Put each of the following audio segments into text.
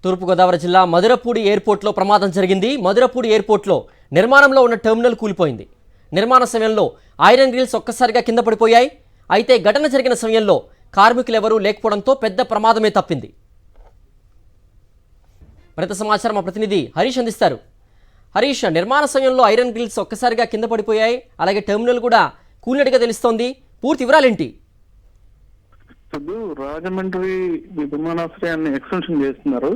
తూర్పుగోదావరి జిల్లా మధురపూడి ఎయిర్పోర్ట్లో ప్రమాదం జరిగింది. మధురపూడి ఎయిర్పోర్ట్లో నిర్మాణంలో ఉన్న టెర్మినల్ కూలిపోయింది. నిర్మాణ సమయంలో ఐరన్ గ్రిల్స్ ఒక్కసారిగా కింద పడిపోయాయి. అయితే ఘటన జరిగిన సమయంలో కార్మికులు ఎవరూ లేకపోవడంతో పెద్ద ప్రమాదమే తప్పింది. మరింత సమాచారం మా ప్రతినిధి హరీష్ అందిస్తారు. హరీష్, నిర్మాణ సమయంలో ఐరన్ గ్రిల్స్ ఒక్కసారిగా కింద పడిపోయాయి, అలాగే టెర్మినల్ కూడా కూలినట్టుగా తెలుస్తోంది. పూర్తి వివరాలేంటి? రాజమండ్రి విమానాశ్రయాన్ని ఎక్స్టెన్షన్ చేస్తున్నారు.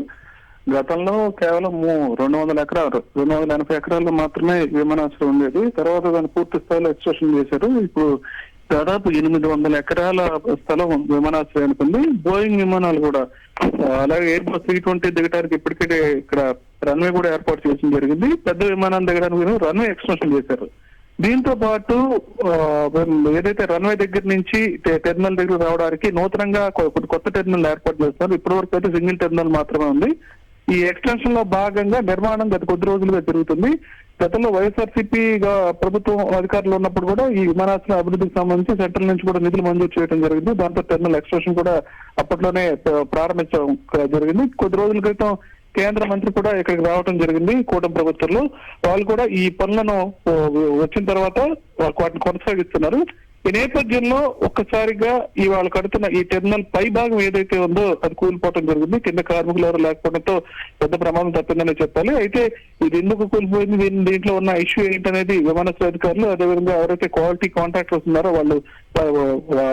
గతంలో కేవలం 280 ఎకరాల్లో మాత్రమే విమానాశ్రయం ఉండేది. తర్వాత దాన్ని పూర్తి స్థాయిలో ఎక్స్టెన్షన్ చేశారు. ఇప్పుడు దాదాపు 800 ఎకరాల స్థలం విమానాశ్రయానికి ఉంది. బోయింగ్ విమానాలు కూడా అలాగే ఎయిర్బస్ 320 దిగడానికి ఇప్పటికే ఇక్కడ రన్వే కూడా ఏర్పాటు చేయడం జరిగింది. పెద్ద విమానాలు దిగడానికి రన్వే ఎక్స్టెన్షన్ చేశారు. దీంతో పాటు ఏదైతే రన్వే దగ్గర నుంచి టెర్మినల్ దగ్గర రావడానికి నూతనంగా కొత్త టెర్మినల్ ఏర్పాటు చేస్తున్నారు. ఇప్పటి వరకు అయితే సింగిల్ టెర్మినల్ మాత్రమే ఉంది. ఈ ఎక్స్టెన్షన్ లో భాగంగా నిర్మాణం గత కొద్ది రోజులుగా జరుగుతుంది. గతంలో వైఎస్ఆర్సీపీ ప్రభుత్వం అధికారులు ఉన్నప్పుడు కూడా ఈ విమానాశ్రయ అభివృద్ధికి సంబంధించి సెంట్రల్ నుంచి కూడా నిధులు మంజూరు చేయడం జరిగింది. దాంతో టెర్మినల్ ఎక్స్టెన్షన్ కూడా అప్పట్లోనే ప్రారంభించడం జరిగింది. కొద్ది రోజుల క్రితం కేంద్ర మంత్రి కూడా ఇక్కడికి రావడం జరిగింది. కూటమి ప్రభుత్వంలో వాళ్ళు కూడా ఈ పనులను వచ్చిన తర్వాత వాటిని కొనసాగిస్తున్నారు. ఈ నేపథ్యంలో ఒక్కసారిగా వాళ్ళు కడుతున్న ఈ టెర్మినల్ పై భాగం ఏదైతే ఉందో అది కూలిపోవడం జరిగింది. కింద కార్మికులు ఎవరు లేకపోవడంతో పెద్ద ప్రమాదం తప్పిందని చెప్పాలి. అయితే ఇది ఎందుకు కూలిపోయింది, దీంట్లో ఉన్న ఇష్యూ ఏంటనేది విమానాశ్రయ అధికారులు, అదేవిధంగా ఎవరైతే క్వాలిటీ కాంట్రాక్టర్స్ ఉన్నారో వాళ్ళు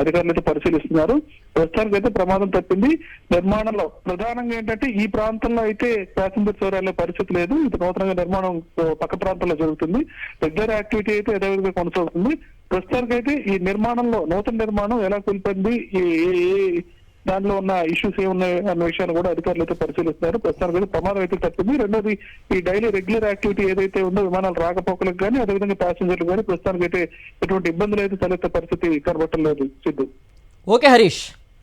అధికారులు అయితే పరిశీలిస్తున్నారు. ప్రస్తుతానికి అయితే ప్రమాదం తప్పింది. నిర్మాణంలో ప్రధానంగా ఏంటంటే ఈ ప్రాంతంలో అయితే ప్యాసింజర్ సౌకర్యాల పరిస్థితి లేదు. ఇది నూతనంగా నిర్మాణం పక్క ప్రాంతంలో జరుగుతుంది. రెగ్యులర్ యాక్టివిటీ అయితే యథావిధిగా కొనసాగుతుంది. ప్రస్తుతానికి అయితే ఈ నిర్మాణంలో నూతన నిర్మాణం ఎలా కూలిపోయింది, దానిలో ఉన్న ఇష్యూస్ ఏమున్నాయి అన్న విషయాన్ని కూడా అధికారులు అయితే పరిశీలిస్తున్నారు. ప్రస్తుతానికి అయితే ప్రమాదం అయితే తప్పింది. రెండోది ఈ డైలీ రెగ్యులర్ యాక్టివిటీ ఏదైతే ఉందో విమానాలు రాకపోకలకు కానీ అదేవిధంగా ప్యాసింజర్లు కానీ ప్రస్తుతానికి అయితే ఎటువంటి ఇబ్బందులు అయితే తలెత్తే పరిస్థితి కనబట్టలేదు. సిద్ధు. ఓకే హరీష్.